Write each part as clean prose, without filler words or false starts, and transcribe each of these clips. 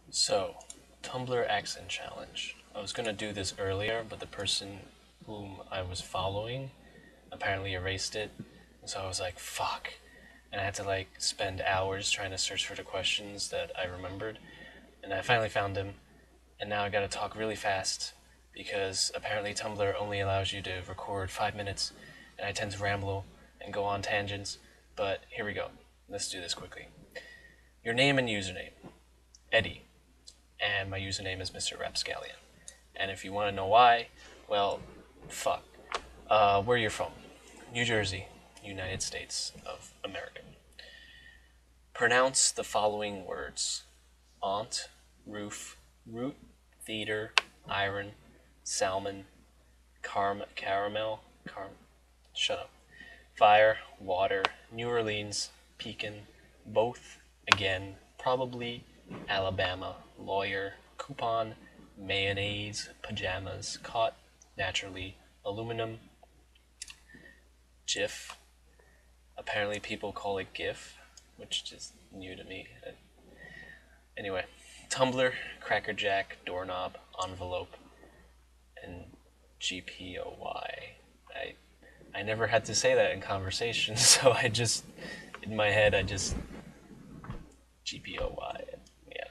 So, Tumblr accent challenge. I was gonna do this earlier, but the person whom I was following apparently erased it. So I was like, fuck. And I had to like spend hours trying to search for the questions that I remembered. And I finally found them. And now I gotta talk really fast because apparently Tumblr only allows you to record 5 minutes. And I tend to ramble and go on tangents. But here we go. Let's do this quickly. Your name and username: Eddie. And my username is Mr. Rapscallion. And if you want to know why, well, fuck. Where you're from? New Jersey, United States of America. Pronounce the following words: aunt, roof, root, theater, iron, salmon, caramel, shut up. Fire, water, New Orleans, pecan, both, again, probably, Alabama, lawyer, coupon, mayonnaise, pajamas, caught, naturally, aluminum, GIF. Apparently people call it GIF, which is new to me. Anyway, Tumblr, crackerjack, doorknob, envelope, and GPOY. I never had to say that in conversation, so I just, in my head, I just GPOY. Yeah.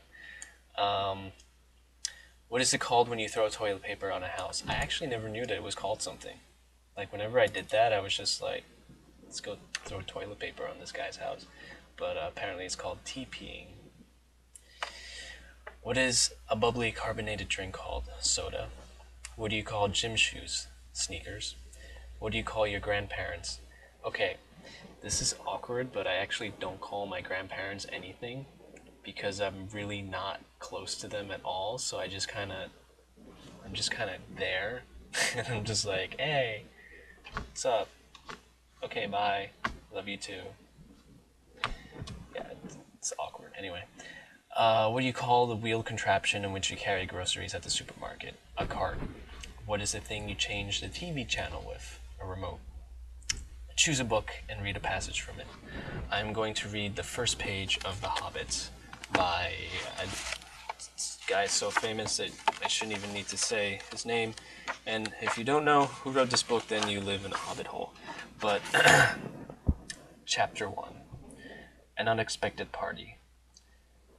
What is it called when you throw toilet paper on a house? I actually never knew that it was called something. Like, whenever I did that, I was just like, let's go throw toilet paper on this guy's house. But apparently it's called TPing. What is a bubbly carbonated drink called? Soda. What do you call gym shoes? Sneakers. What do you call your grandparents? Okay, this is awkward, but I actually don't call my grandparents anything because I'm really not close to them at all, so I'm just kind of there, and I'm just like, hey, what's up? Okay, bye. Love you too. Yeah, it's awkward. Anyway, what do you call the wheeled contraption in which you carry groceries at the supermarket? A cart. What is the thing you change the TV channel with? A remote. Choose a book and read a passage from it. I'm going to read the first page of The Hobbit by a guy so famous that I shouldn't even need to say his name. And if you don't know who wrote this book, then you live in a hobbit hole. But Chapter 1: An Unexpected Party.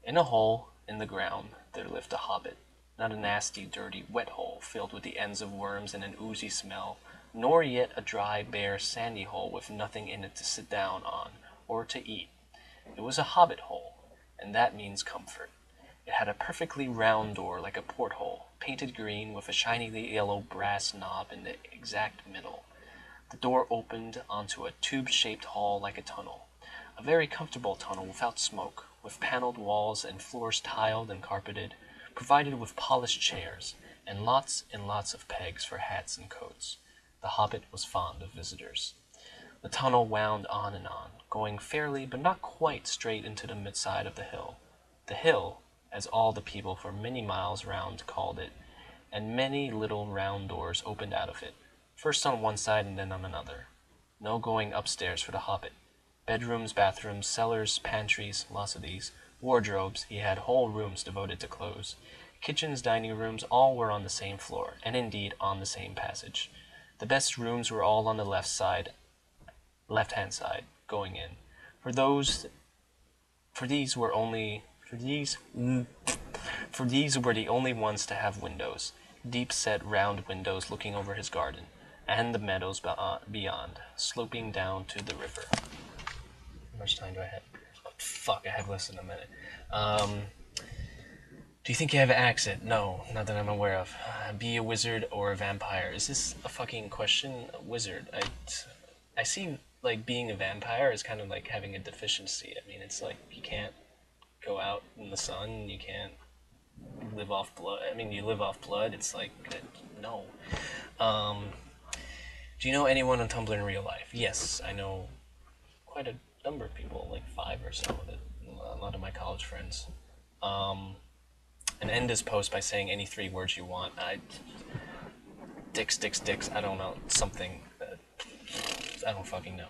In a hole in the ground there lived a hobbit. Not a nasty, dirty, wet hole filled with the ends of worms and an oozy smell, nor yet a dry, bare, sandy hole with nothing in it to sit down on or to eat. It was a hobbit hole, and that means comfort. It had a perfectly round door like a porthole, painted green with a shiny yellow brass knob in the exact middle. The door opened onto a tube-shaped hall like a tunnel. A very comfortable tunnel without smoke, with paneled walls and floors tiled and carpeted, provided with polished chairs, and lots of pegs for hats and coats. The hobbit was fond of visitors. The tunnel wound on and on, going fairly but not quite straight into the midside of the hill. The hill, as all the people for many miles round called it, and many little round doors opened out of it, first on one side and then on another. No going upstairs for the hobbit. Bedrooms, bathrooms, cellars, pantries, lots of these. Wardrobes, he had whole rooms devoted to clothes. Kitchens, dining rooms, all were on the same floor, and indeed on the same passage. The best rooms were all on the left-hand side, going in. For these were the only ones to have windows, deep-set round windows looking over his garden, and the meadows beyond, sloping down to the river. How much time do I have? Oh, fuck, I have less than a minute. Do you think you have an accent? No, not that I'm aware of. Be a wizard or a vampire. Is this a fucking question? A wizard. I see, like, being a vampire is kind of like having a deficiency. I mean, it's like you can't go out in the sun, you can't live off blood. I mean, you live off blood, it's like, no. Do you know anyone on Tumblr in real life? Yes, I know quite a number of people, like 5 or so, a lot of my college friends. And end this post by saying any 3 words you want. Dicks, I don't know, something. I don't fucking know.